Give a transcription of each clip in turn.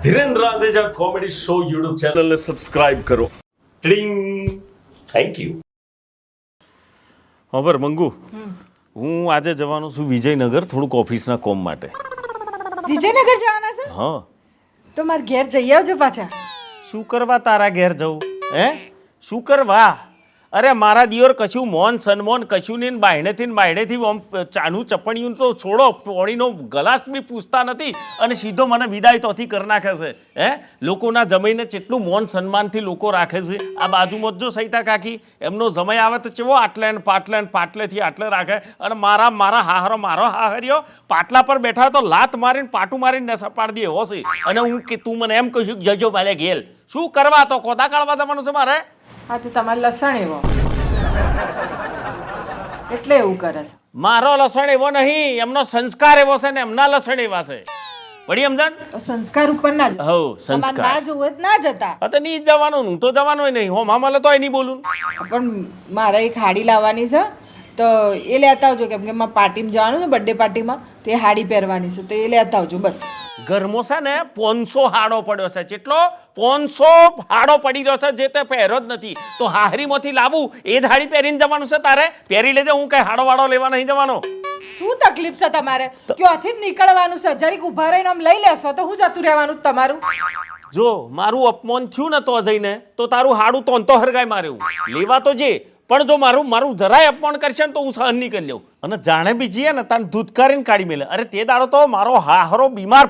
Dhirendra Randeja comedy show YouTube ચેનલને subscribe કરો. ટિંગ. Thank you. હવે મંગુ, હું આજે જવાનો છું વિજયનગર થોડુંક ઓફિસના કોમ માટે. વિજયનગર જવાના છે? હા. તો માર ઘેર જઈ આવજો પાછા. શું કરવા તારા ઘેર જવું? હે? શું કરવા? અરે મારા દિયોર કશું મોન સન્મોન કશું નહીં, બાયણેથી આમ ચાનું ચપણિયું તો છોડો, પોણીનો ગ્લાસ બી પૂછતા નથી અને સીધો મને વિદાય તોથી કરી નાખે છે. હે? લોકોના જમાઈને કેટલું મોન સન્માનથી લોકો રાખે છે. આ બાજુમાં જો સહિતા કાકી, એમનો જમાઈ આવે તો ચેવો આટલે ને પાટલેથી આટલે રાખે અને મારો હાહર્યો પાટલા પર બેઠા તો લાત મારીને પાટું મારીને સપાડી દે એવો છે. અને હું કે તું મને એમ કહીશું કે જજો બાલે ગેલ. શું કરવા? તો કોદા કાઢવા જવાનું છે મારે. હા તો તમારે લસણ એવો એટલે એવું કરે છે. મારો લસણ એવો નહીં, એમનો સંસ્કાર એવો છે ને એમના લસણ એવા છે. વળી સમજણ? તો સંસ્કાર ઉપર ના જ હો તમારે સંસ્કાર. ના જોવે તો ના જતા. હા તો નહીં જવાનું, હું તો જવાનું નહીં. હો મામલે તો નહીં બોલું. પણ મારે એક હાડી લાવવાની છે તો એ લેતા આવજો, કેમ કે મારે પાર્ટીમાં જવાનું છે, બર્થડે પાર્ટીમાં, તો એ હાડી પહેરવાની છે તો એ લેતા આવજો બસ. ઘરમાં છે ને 500 હાડો પડ્યો છે. કેટલો? 500 હાડો પડી રહ્યો છે જે તે પહેર્યો જ નથી. તો હાહરીમાંથી લાવું એ જ હાડી પહેરીને જવાનું છે તારે? પહેરી લેજે, હું કઈ હાડો વાડો લેવા નહીં જવાનો. શું તકલીફ છે તમારે? ત્યાંથી જ નીકળવાનું છે, જરીક ઊભા રહીને આમ લઈ લેશો તો હું જતું રહેવાનું તમારું. જો મારું અપમાન થયું ને તો જઈને તો તારું હાડું તો હરગાય માર્યું લેવા તો જે, પણ જો મારું જરાય અપમાન કરશે ને તો હું સહન નહીં કરી લઉં. અને જાણે બી જઈએ ને તાને ધૂતકારીને કાઢી મેલે. અરે તે દાડો તો મારો હાહરો બીમાર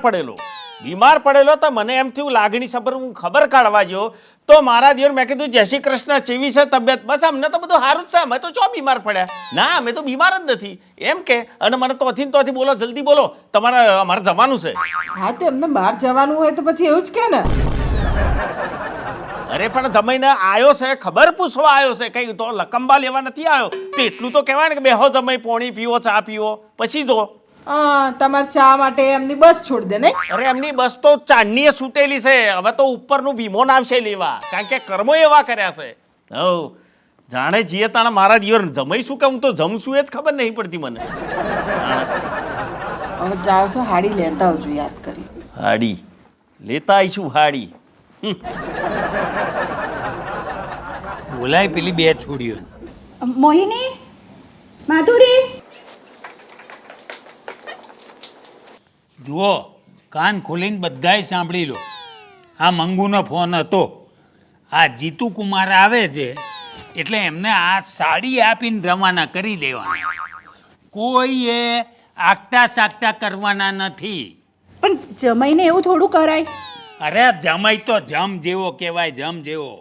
પડેલો તો મને એમ થયું લાગણી સબર હું ખબર કાઢવા ગયો તો મારા દિયોર મેં કીધું જય શ્રી કૃષ્ણ, ચેવી છે તબિયત? બસ અમને તો બધું સારું જ છે, અમે તો ચો બીમાર પડ્યા? ના, અમે તો બીમાર જ નથી એમ કે. અને મને તોથી બોલો, જલ્દી બોલો, અમારે જવાનું છે. હા તો એમને બહાર જવાનું હોય તો પછી એવું જ કે ને. અરે પણ જમાઈને આવ્યો છે, ખબર પૂછવા આવ્યો છે, કઈ તો લકંબા લેવા નથી આવ્યો. તો એટલું તો કહેવાય ને કે બેહો જમાઈ, પોણી પીવો, ચા પીવો, પછી જો. હા, તમારે ચા માટે એમની બસ છોડી દે નહીં? અરે એમની બસ તો ચાંદનીએ છૂટેલી છે, હવે તો ઉપરનું વિમોન આવશે લેવા, કારણ કે કર્મો એવા કર્યા છે. હવ જાણે જીએ તાણે મારા દિયોર જમાઈ શું કે હું તો જમશું એ જ ખબર નહીં પડતી મને. હવે જાઓ છો, હાડી લેતા આવજો યાદ કરી. હાડી લેતા આવીશું, હાડી. બોલાય પેલી બે છોડીઓ. મોહિની, માધુરી. જુઓ, કાન ખોલીને બધાય સાંભળી લો. આ મંગુનો ફોન હતો. આ જીતુ કુમાર આવે છે એટલે એમને આ સાડી આપીને રવાના કરી દેવાના. કોઈએ આગતા સાગતા કરવાના નથી. પણ જમાઈને એવું થોડું કરાય. અરે જમાઈ તો જમ જેવો કહેવાય, જમ જેવો.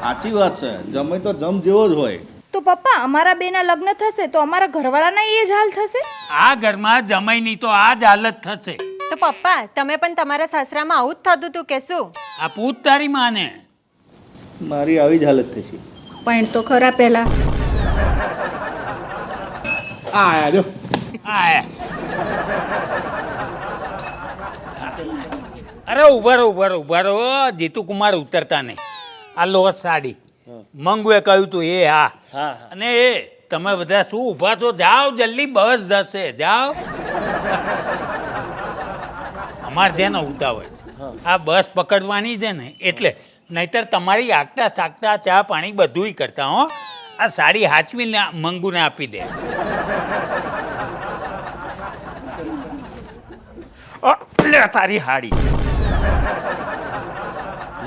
સાચી વાત છે, જમાઈ તો જમ જેવો જ હોય. તો પપ્પા, અમારા બેના લગ્ન થશે તો અમારા ઘરવાળાના એ જ હાલ થશે? આ ઘરમાં જમાઈની તો આ જ હાલત થશે. તો પપ્પા, તમે પણ તમારા સાસરામાં આવું જ થતું હતું કે શું? આ પૂછ તારી માને. મારી આવી જ હાલત થશે. પણ તો ખરા પહેલા. આયા જો. અરે ઉભા રહો જીતુ કુમાર ઉતરતા નહીં. આ લો સાડી. મંગુએ કહ્યું તું એ હા. અને એ તમે બધા શું ઊભા છો? જાઓ જલ્દી, બસ જશે, જાઓ. અમારે છે ને ઉતાવળ છે, આ બસ પકડવાની છે ને એટલે, નહીતર તમારી આગતા સાગતા ચા પાણી બધુંય કરતા હો. આ સાડી હાચવીને મંગુને આપી દે. લે તારી હાડી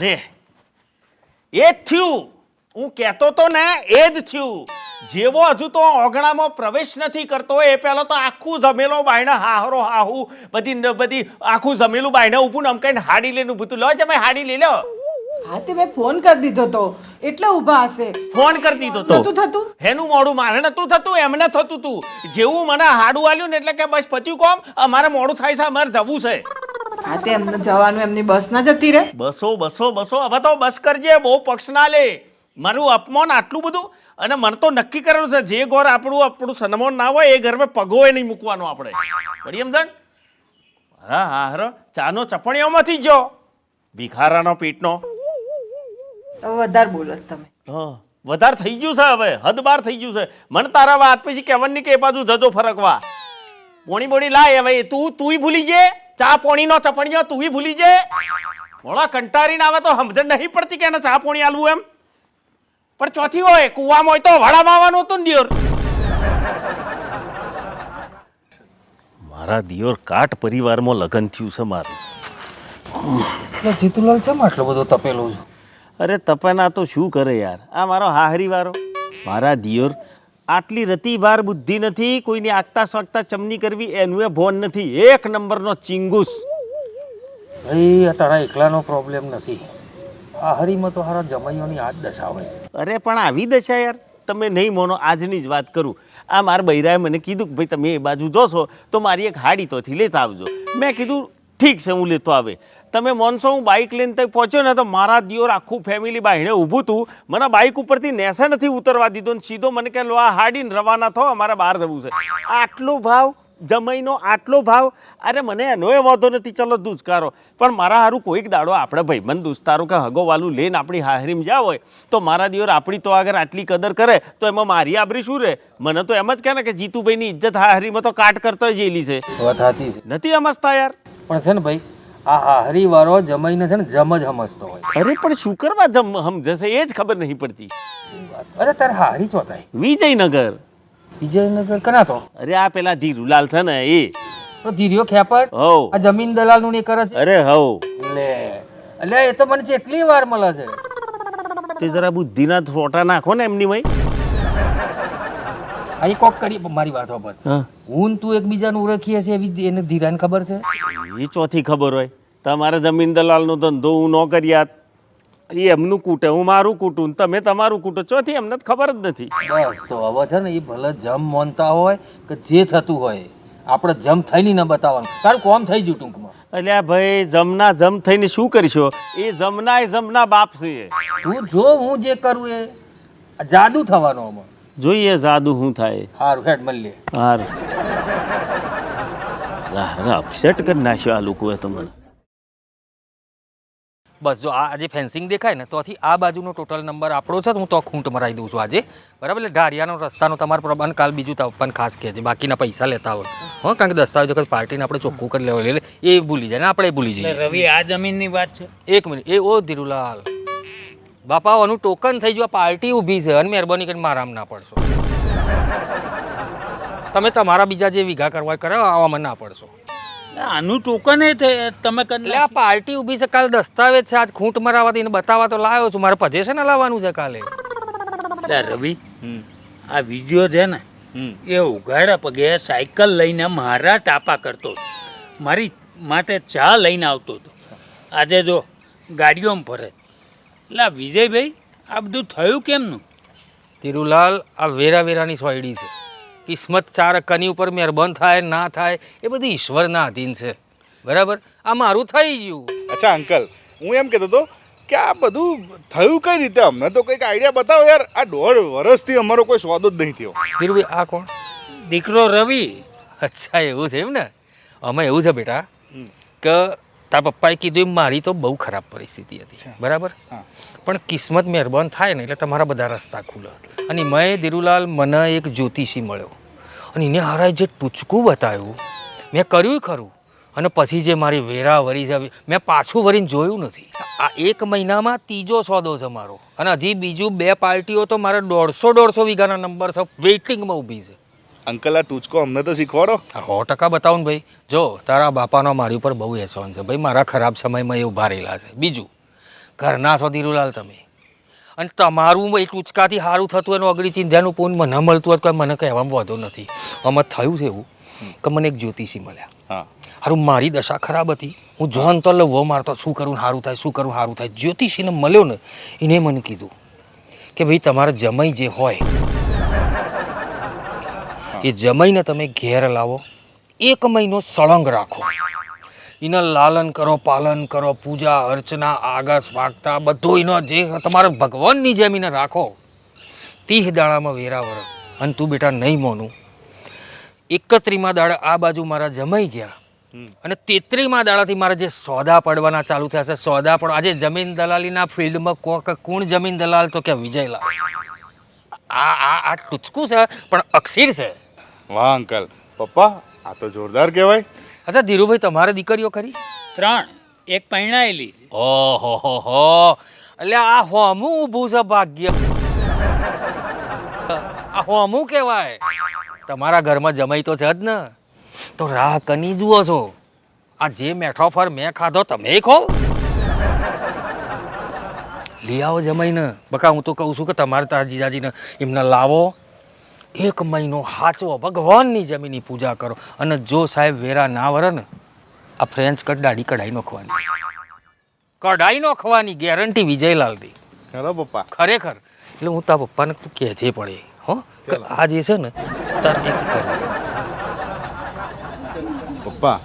લે. એ જ થયું, હું કહેતો તો ને એ જ થયું. જેવો હજુ તો ઓગણામાં પ્રવેશ નથી કરતો એ પહેલો તો આખું જમેલો બાયણે હાહરો હાહુ બધી આખું જમેલું બાયણે ઊભું ને કઈ હાડી લઈને ઊભું તું. લો જમે હાડી લઈ લો. હા તે મેં ફોન કરી દીધો તો એટલે ઊભા હશે. ફોન કરી દીધો તો નતું થતું? એનું મોડું મારે નતું થતું, એમને થતું તું. જેવું મને હાડું આલ્યું ને એટલે કે બસ પત્યું કોમ, અમારે મોડું થાય છે, અમારે જવું છે. હા તે એમને જવાનું, એમની બસ ના જતી રહે. બસો હવે તો બસ કરજે, બહુ પક્ષ ના લે. મારું અપમાન આટલું બધું, અને મને તો નક્કી કરવાનું છે જે ઘર આપણું સન્માન ના હોય એ ઘરમાં પગોય નહીં મૂકવાનું આપણે. બળી સમજણ? હા હરો ચાનો ચપણીઓમાંથી જ જો ભિખારાનો પીઠનો. વધારે બોલો તમે. હા વધારે થઈ ગયું છે, હવે હદ બાર થઈ ગયું છે. મને તારા વાત પછી કહેવાની કે એ બાજુ જજો ફરકવા. પોણી બોણી લાય હવે તુંય ભૂલી જે. ચા પોણીનો ચપણીઓ તું ભૂલી જાય. મોળા કંટારીને આવે તો સમજણ નહીં પડતી કે એને ચા પોણી આલવું એમ. પણ ચોથી હોય કુવામાં હોય તો વાડામાં આવવાનું હતું ને દિયોર. મારા દિયોર કાટ પરિવારમાં લગ્ન થયું છે મારું. એટલે જીતુલાલ ચમ આટલો બધો તપેલો છે? અરે તપેના તો શું કરે યાર, આ મારો હાહરી વાળો મારા દિયોર આટલી રતિવાર બુદ્ધિ નથી, કોઈની આગતા સ્વાગતા ચમની કરવી એનું એ ભોન નથી. એક નંબરનો ચિંગુસ. ભાઈ આ તારા એકલાનો પ્રોબ્લેમ નથી, આ હરીમાં તો હારા જમાઈઓની આ જ દશા હોય છે. અરે પણ આવી દશા યાર, તમે નહીં મોનો. આજની જ વાત કરું, આ મારા બૈરાએ મને કીધું કે ભાઈ તમે એ બાજુ જોશો તો મારી એક હાડી તોથી લેતા આવજો. મેં કીધું ઠીક છે હું લેતો આવે. તમે મોનસો હું બાઇક લઈને ત્યાં પહોંચ્યો ને તો મારા દિયોર આખું ફેમિલી બાહીણે ઊભું હતું. મને બાઇક ઉપરથી નેસે નથી ઉતરવા દીધો ને સીધો મને કહે લો આ હાડીને રવાના થો, અમારે બહાર જવું છે. આટલો ભાવ જમાઈનો, આટલો ભાવ. અરે મને એનો એ વાંધો નથી, ચલો દુષ્કારો, પણ મારા હારું કોઈક દાડો આપણે ભાઈબંધ દોસ્તારો કે હગોવાલું લઈને આપણી હાહરીમાં જ્યાં હોય તો મારા દિયોર આપણી તો આગળ આટલી કદર કરે તો એમાં મારી આબરી શું રહે? મને તો એમ જ કહે ને કે જીતુભાઈની ઇજ્જત હાહરીમાં તો કાટ કરતો જેલી છે. વાત સાચી છે, નથી સમજતા યાર. પણ છે ને ભાઈ આ હરીવાળો જમાઈને છે ને જમ જ સમજતો હોય. અરે પણ શું કરવા સમજશે એ જ ખબર નહીં પડતી. અરે તારે હારી ચોથાય વિજયનગર. વિજયનગર કના તો? અરે આ પેલા ધીરુલાલ છે ને એ. તો ધીર્યો ખેપટ હવ. આ જમીન દલાલ નું ને કરે છે. અરે હવ. લે એટલે એ તો મને કેટલી વાર મળે છે. તે જરા બુદ્ધિના ફોટા નાખો ને એમની મય. અહીં કોક કરી મારી વાત પર હા, હું ને તું એકબીજાને ઓળખીએ છીએ એવી એને ધીરાને ખબર છે. એ ચોથી ખબર હોય. તમારે જમીન દલાલનો ધંધો હું ન કર્યા, એ એમનું કૂટે હું મારું કૂટું ને તમે તમારું કૂટો. ચોથી એમને તો ખબર જ નથી. બસ તો હવે છે ને એ ભલે જમ મોનતા હોય કે જે થતું હોય આપણે જમ થઈને ન બતાવવાનું. તારું કોમ થઈ ગયું ટૂંકમાં. અલ્યા ભાઈ જમના જમ થઈને શું કરશો? એ જમના બાપ છે. તું જો હું જે કરું એ જાદુ થવાનો આમાં. જોઈએ જાદુ શું થાય. હારું હેડ મળીએ. હારું. અપસેટ કરી નાખ્યો આ લોકોએ તો મને. બસ જો આ જે ફેન્સિંગ દેખાય ને તોથી આ બાજુનો ટોટલ નંબર આપણો છે તો હું તો ખૂંટ મરાવી દઉં છું આજે, બરાબર? એટલે ઢારિયાનો રસ્તાનો તમારો પ્રબંધ કાલ બીજું પણ ખાસ કહે છે, બાકીના પૈસા લેતા હોય હો, કારણ કે દસ્તાવેજ વખત પાર્ટીને આપણે ચોખ્ખું કરી લેવા એટલે એ ભૂલી જાય ને આપણે ભૂલી જઈએ. રવિ આ જમીનની વાત છે. એક મિનિટ, એ ઓ ધીરુલાલ બાપા આનું ટોકન થઈ ગયું, પાર્ટી ઊભી છે અને મહેરબાની કરીને મારામ ના પડશો. તમે તમારા બીજા જે વીઘા કરવા કરે આવામાં ના પડશો. આનું ટોકન એ તમે એટલે આ પાર્ટી ઊભી છે, કાલે દસ્તાવેજ છે, આજ ખૂંટ મરાવાથી બતાવવા તો લાવ્યો છું, મારે પજેશન લાવવાનું છે કાલે. રવિ આ વિજયો છે ને એ ઉઘાડા પગે સાયકલ લઈને મારા ટાપા કરતો હતો, મારી માટે ચા લઈને આવતો હતો. આજે જો ગાડીઓમાં ફરે. એટલે આ વિજયભાઈ આ બધું થયું કેમનું? તિરુલાલ આ વેરાની સોયડી છે. કિસ્મત ચાર કની ઉપર મહેરબાન થાય ના થાય એ બધી ઈશ્વરના અધીન છે, બરાબર? આ મારું થઈ ગયું. અચ્છા અંકલ, હું એમ કહેતો હતો કે આ બધું થયું કઈ રીતે? અમને તો કંઈક આઈડિયા બતાવો યાર. આ 1.5 વર્ષથી અમારો કોઈ સ્વાદ જ નહીં થયો. ધીરુભાઈ આ કોણ? દીકરો રવિ. અચ્છા એવું છે એમ ને? આમાં એવું છે બેટા કે તારા પપ્પાએ કીધું એમ મારી તો બહુ ખરાબ પરિસ્થિતિ હતી, બરાબર? પણ કિસ્મત મહેરબાન થાય ને એટલે તમારા બધા રસ્તા ખુલે. અને મેં ધીરુલાલ મને એક જ્યોતિષી મળ્યો અને એને હારાએ જે ટૂચકું બતાવ્યું મેં કર્યું ખરું, અને પછી જે મારી વેરા વરી છે મેં પાછું વરીને જોયું નથી. આ 1 મહિનામાં 3જો સોદો છે મારો, અને હજી બીજું 2 પાર્ટીઓ તો મારા 150 વીઘાના નંબર છે, વેઇટિંગમાં ઊભી છે. અંકલ આ ટૂચકો અમને તો શીખવાડો. 100% બતાવો ને ભાઈ. જો તારા બાપાનો મારી ઉપર બહુ એહસાન છે ભાઈ, મારા ખરાબ સમયમાં એ ઊભા રહેલા છે. બીજું ઘરના છો ધીરુલાલ તમે, અને તમારું એ ટૂચકાથી સારું થતું એનું અગડી ચિંધ્યાનું પૂન મને મળતું હોય તો મને કહેવામાં વાંધો નથી. આમાં થયું છે એવું કે મને એક જ્યોતિષી મળ્યા. સારું મારી દશા ખરાબ હતી, હું જોન તો લવો મારતો શું કરું સારું થાય, શું કરું સારું થાય. જ્યોતિષીને મળ્યો ને એને મને કીધું કે ભાઈ તમારા જમાઈ જે હોય એ જમાઈને તમે ઘેર લાવો, 1 મહિનો સળંગ રાખો, એના લાલન કરો, પાલન કરો, પૂજા અર્ચના આગસ વાગતા બધું એનો જે તમારા ભગવાનની જેમ એને રાખો. 30 દાડામાં વેરા વર. અને તું બેટા નહીં મોનું, 31માં દાડા આ બાજુ મારા જમાઈ ગયા અને 33માં દાડાથી મારા જે સોદા પડવાના ચાલુ થયા છે. સોદા પણ આજે જમીન દલાલીના ફિલ્ડમાં કોણ જમીન દલાલ તો કે વિજયલાલ. આ ટૂચકું છે પણ અક્ષીર છે. વાહ અંકલ, પપ્પા આ તો જોરદાર કહેવાય. અચ્છા ધીરુભાઈ તમારે દીકરીઓ ખરી? 3 એક પરણાયેલી છે. ઓહો હો હો, એટલે આ હોમું ઊભું છે ભાગ્ય. આ હોમું કહેવાય. તમારા ઘરમાં જમાઈ તો છે જ ને, તો રાહ કની જુઓ છો? આ જે મેઠો ફર મેં ખાધો તમે ખો. લઈ આવો જમાઈને. બકા હું તો કહું છું કે તમારે તારા જીજાજીને એમને લાવો, 1 મહિનો હાચવો, ભગવાનની જમીનની પૂજા કરો, અને જો સાહેબ વેરા ના વરે ને, આ ફ્રેન્ચ કટ દાઢી કઢાઈ નાખવાની. કઢાઈ નાખવાની ગેરંટી વિજયલાલની. હેલો પપ્પા. ખરેખર. એટલે હું તારા પપ્પાને તું કહેજે પડે હો કે આ જે છે ને તારે એક કરવું. પપ્પા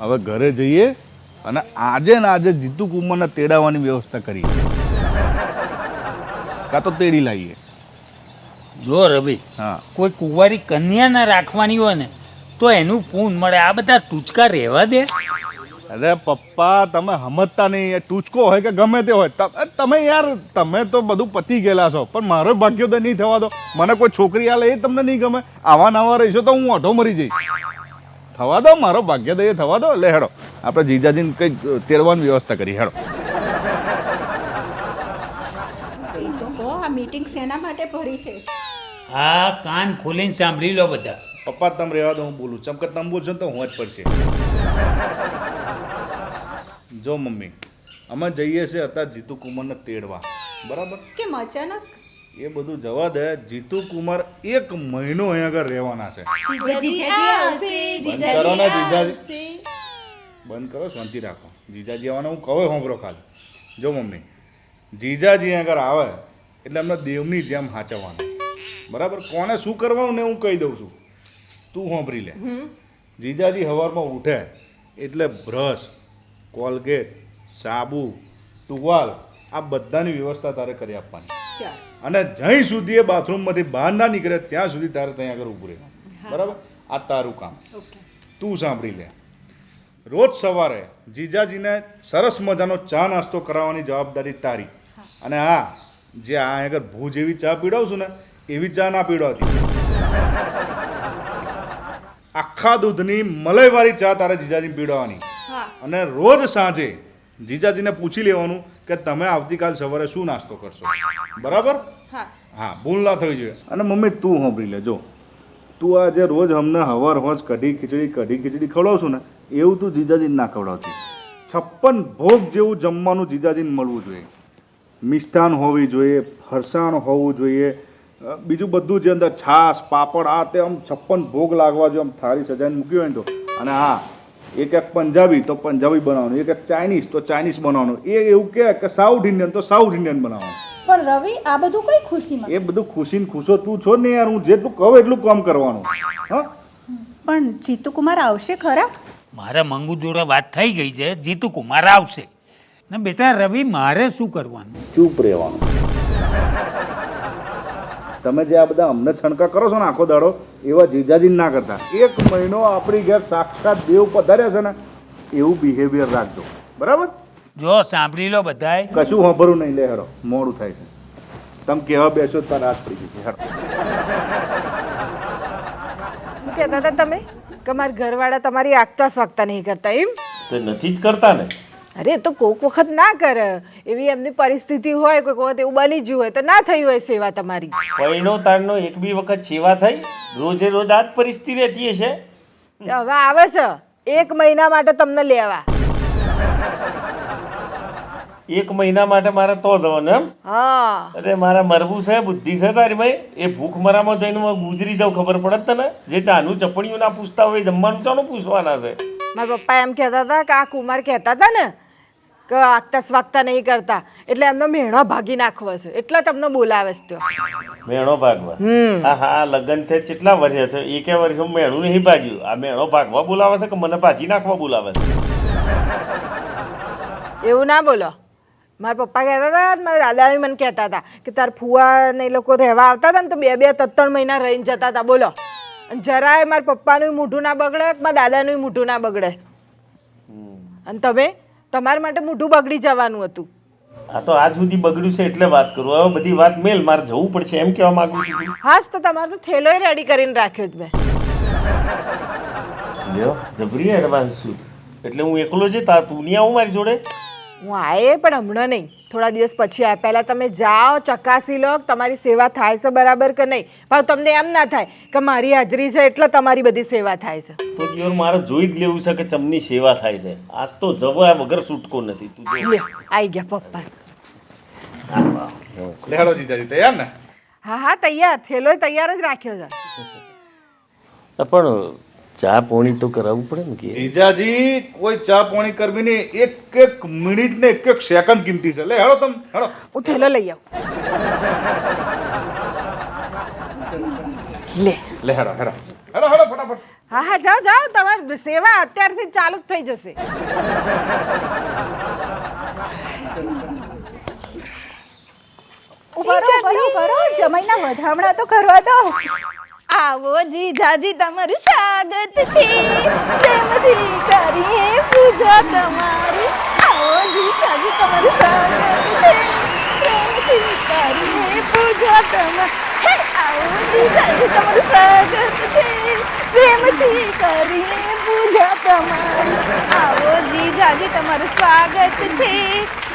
હવે ઘરે જઈએ અને આજે ને આજે જીતુ કુમારને તેડાવવાની વ્યવસ્થા કરીએ, કાં તો તેડી લાવીએ. જો રવિ, હા કોઈ કુંવારી કન્યા ના રાખવાની હોય ને તો એનું પૂન મળે. આ બધા ટૂચકા રહેવા દે. અરે પપ્પા તમે સમજતા નહીં, એ ટૂચકો હોય કે ગમે તે હોય, તમે યાર તમે તો બધું પતી ગયેલા છો, પણ મારો ભાગ્યોદય નહીં થવા દો. મને કોઈ છોકરી આલે એ તમને નહીં ગમે, આવા નવા રહીશો તો હું અઢો મરી જઈશ. થવા દો, મારો ભાગ્યોદય થવા દો. એટલે હેડો આપણે જીજાજીને કંઈક તેડવાની વ્યવસ્થા કરી. હેડો. એ તો કહો આ મીટિંગ શેના માટે ભરી છે? આ કાન ખોલીને સાંભળી લો બધા. પપ્પા તમે રહેવા દો, હું બોલું. ચમકે તમે બોલશો ને તો હું જ પડશે. જો મમ્મી, અમે જઈએ છીએ અત્યારે જીતુ કુમારને તેડવા, બરાબર? કેમ અચાનક? એ બધું જવા દે. જીતુ કુમાર 1 મહિનો અહીંયા આગળ રહેવાના છે. જીજાજી આવશે, બંધ કરો ને જીજાજી, બંધ કરો, શાંતિ રાખો. જીજાજી આવવાના હું કહું હોંભરો ખાલી. જો મમ્મી, જીજાજી અહીંયા આગળ આવે એટલે અમને દેવની જેમ હાચવવાના છે, બરાબર? કોને શું કરવાનું ને હું કહી દઉં છું, તું હોંભરી લે. જીજાજી સવારમાં ઉઠે એટલે બ્રશ, કોલગેટ, સાબુ, ટુવાલ આ બધાની વ્યવસ્થા તારે કરી આપવાની. અને જ્યાં સુધી એ બાથરૂમમાંથી બહાર ના નીકળે ત્યાં સુધી તારે ત્યાં આગળ ઊભું રહેવાનું, બરાબર? આ તારું કામ. તું સાંભળી લે. રોજ સવારે જીજાજીને સરસ મજાનો ચા નાસ્તો કરાવવાની જવાબદારી તારી. અને હા, જે આ આગળ ભૂજ એવી ચા પીડાવશું ને એવી ચા ના પીડાવતી. આખા દૂધની મલાઈવાળી ચા તારે જીજાજીને પીડાવવાની. અને રોજ સાંજે જીજાજીને પૂછી લેવાનું કે તમે આવતીકાલ સવારે શું નાસ્તો કરશો, બરાબર? હા, ભૂલ ના થવી જોઈએ. અને મમ્મી તું સાંભળી લેજો, તું આ જે રોજ અમને હવાર હોજ કઢી ખીચડી ખવડાવશું ને એવું તું જીજાજીને ના ખવડાવતી. 56 ભોગ જેવું જમવાનું જીજાજીને મળવું જોઈએ. મિષ્ટાન હોવી જોઈએ, ફરસાણ હોવું જોઈએ, બીજું બધું જે અંદર છાશ, પાપડ, આ તે આમ 56 ભોગ લાગવા જોઈએ. આમ થાળી સજાઈને મૂકી હોય ને તો. અને હા, એક પંજાબી તો પંજાબી બનાવવાનું, એક ચાઇનીઝ તો ચાઇનીઝ બનાવવાનું, એ એવું કે સાઉથ ઇન્ડિયન તો સાઉથ ઇન્ડિયન બનાવવાનું. પણ રવિ આ બધું કઈ ખુશીમાં? એ બધું ખુશીને ખુશો તું છો ને યાર. હું જેટલું કહું એટલું કામ કરવાનું. હા, પણ જીતુકુમાર આવશે ખરા? મારા મંગુ જોડે વાત થઈ ગઈ છે, જીતુ કુમાર આવશે. ને બેટા રવિ, મારે શું કરવાનું? ચૂપ રહેવાનું. તમે જે આ બધા અમને છણકા કરો છો ને આખો દાડો, એવા જીજાજી ના કરતા. 1 મહિનો આપણી ઘેર સાક્ષાત દેવ પધાર્યા છે ને એવું બિહેવિયર રાખજો, બરાબર? જો સાંભળી લો બધાય. કશું સાંભળવું નહીં. લે હેડો, મોડું થાય છે. તમે કહેવા બેસો તો રાત પડી ગઈ છે. હેડો. શું કહેતા હતા તમે કે મારા ઘરવાળા તમારી આગતા સ્વાગતા નહીં કરતા એમ? તો નથી જ કરતા ને. અરે તો કોઈક વખત ના કરે, એવી એમની પરિસ્થિતિ હોય, કોઈક વખત એવું બની ગયું હોય તો ના થઈ હોય સેવા તમારી. પૈણો તારનો 1-2 વખત સેવા થઈ, રોજે રોજ આ જ પરિસ્થિતિ રહેતી હશે. હવે આવે છે 1 મહિના માટે તમને લેવા. 1 મહિના માટે મારે તો જવાનું એમ? હા. અરે મારા મરવું છે, બુદ્ધિ છે તારી ભાઈ. એ ભૂખ મરામાં જઈને હું ગુજરી દઉં, ખબર પડે તને? જે ચાનું ચપણીઓ ના પૂછતા હોય જમવાનું ચાનું પૂછવાના છે. મારા પપ્પા એમ કહેતા હતા કે આ કુમાર કહેતા હતા ને કે આગતા સ્વાગતા નહીં કરતા, એટલે એમનો મેણો ભાગી નાખવો છે, એટલે તમને બોલાવે છે. મેણો ભાગવા? હા હા, લગ્ન થયે કેટલા વર્ષે છે? 1 વર્ષ મેણું નહીં ભાગ્યું. આ મેણો ભાગવા બોલાવે છે કે મને ભાજી નાખવા બોલાવે છે? એવું ના બોલો. મારા પપ્પા કહેતા હતા, મારા દાદા મને કહેતા હતા કે તાર ફુવા ને એ લોકો રહેવા આવતા હતા ને તો 2-3 મહિના રહીને જતા હતા. બોલો, જરાય મારા પપ્પાનું મોઢું ના બગડે, મારા દાદાનું મોઢું ના બગડે. અને તમે તમારા માટે મોઢું બગડી જવાનું હતું. આ તો આજ સુધી બગડ્યું છે એટલે વાત કરું. હવે બધી વાત મેલ, મારે જવું પડશે એમ કહેવા માંગુ છું. હા, તો તમારે તો થેલો રેડી કરીને રાખ્યો જ મેં. લ્યો જબરી એડવાન્સ છું એટલે હું એકલો જ તું નહીં આવું મારી જોડે હું આયે પણ હમણાં નહીં, થોડા દિવસ પછી આય. પહેલાં તમે જાઓ, ચકાસી લો કે તમારી સેવા થાય છે બરાબર કે નહીં. પણ તમને એમ ના થાય કે મારી હાજરી છે એટલે તમારી બધી સેવા થાય છે. તો દિયોર મારે જોઈ જ લેવું છે કે ચમની સેવા થાય છે. આજ તો જવા વગર છૂટકો નથી તું જો. લે આવી ગયા પપ્પા. લેહાડો જીજાજી તૈયાર ને? હા હા તૈયાર, થેલો તૈયાર જ રાખ્યો છે. પણ ચા પોણી તો કરાવવું પડે ને કે જીજાજી કોઈ ચા પાણી કરવી નહીં, એક એક મિનિટ ને એક એક સેકન્ડ કિંમતી છે. લે હેડો તમે હેડો. હું થેલો લઈ આવું. લે લે હેડો હેડો હેડો હેડો ફટાફટ. હા હા જાઓ જાઓ, તમારી સેવા અત્યારથી જ ચાલુ જ થઈ જશે. કરો જમાઈના વધામણા તો કરવા દો. આવો જીજાજી તમારું સ્વાગત છે, પ્રેમથી કરીએ પૂજા તમારી. આવો જીજાજી તમારું સ્વાગત છે, પ્રેમથી કરીએ પૂજા તમારી. આવો જીજાજી તમારું સ્વાગત છે, પ્રેમથી કરીએ પૂજા તમારી. આવો જીજાજી તમારું સ્વાગત છે,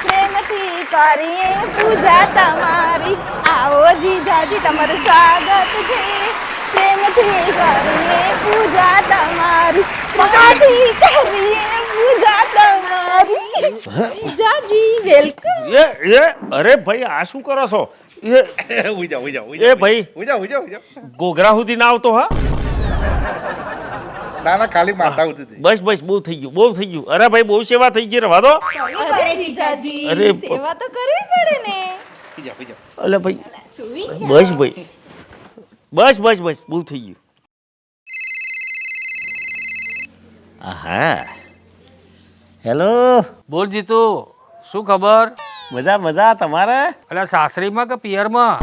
પ્રેમથી કરીએ પૂજા તમારી. આવો જીજાજી તમારું સ્વાગત છે, પ્રેમથી કરીએ પૂજા તમારી. પ્રેમથી કરીએ પૂજા તમારી. જીજાજી વેલકમ. એ અરે ભાઈ આ શું કરો છો? ઉઈ જાઓ ઉઈ જાઓ એ ભાઈ ઉઈ જાઓ ઉઈ જાઓ ઉઈ જાઓ. ગોગરા સુધી ના આવતો હા. ના ના ખાલી માથા ઉતરી. બસ બસ બહુ થઈ ગયું બહુ થઈ ગયું. અરે ભાઈ બહુ સેવા થઈ ગઈ રવા દો. અરે જીજાજી અરે સેવા તો કરવી પડે ને. ઉઈ જાઓ ઉઈ જાઓ. અલે ભાઈ બસ ભાઈ બસ બસ બસ બહુ થઈ ગયું. આહા હેલો બોલ જીતુ, શું ખબર? મજા મજા તમારે? અલ્યા સાસરીમાં કે પિયરમાં?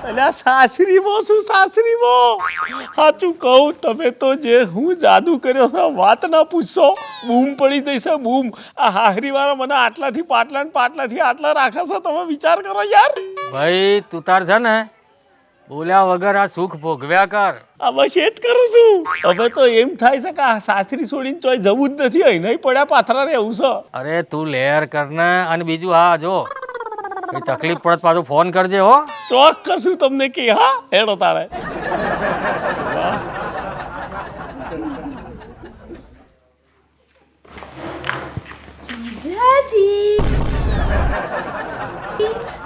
અલ્યા સાસરીમાં શું સાસરીમાં? સાચું કહું તમે તો જે હું જાદુ કર્યો છે વાત ના પૂછશો. બૂમ પડી જઈ છે બૂમ. આ હાહરી વાળા મને આટલાથી પાટલા ને પાટલાથી આટલા રાખે છે. તમે વિચાર કરો યાર. ભાઈ તું તાર છે ને બોલ્યા વગર આ સુખ ભોગવ્યા કર. આ બસ એ જ કરું છું. હવે તો એમ થાય છે કે આ સાસરી છોડીને ચોય જવું જ નથી. અહીં નહીં પડ્યા પાથરા રહેવું છે. અરે તું લેર કરને. અને બીજું હા જો કઈ તકલીફ પડત પાછું ફોન કરજે હો. ચોક્કસ હું તમને કે હા હેડો તારે. જીજાજી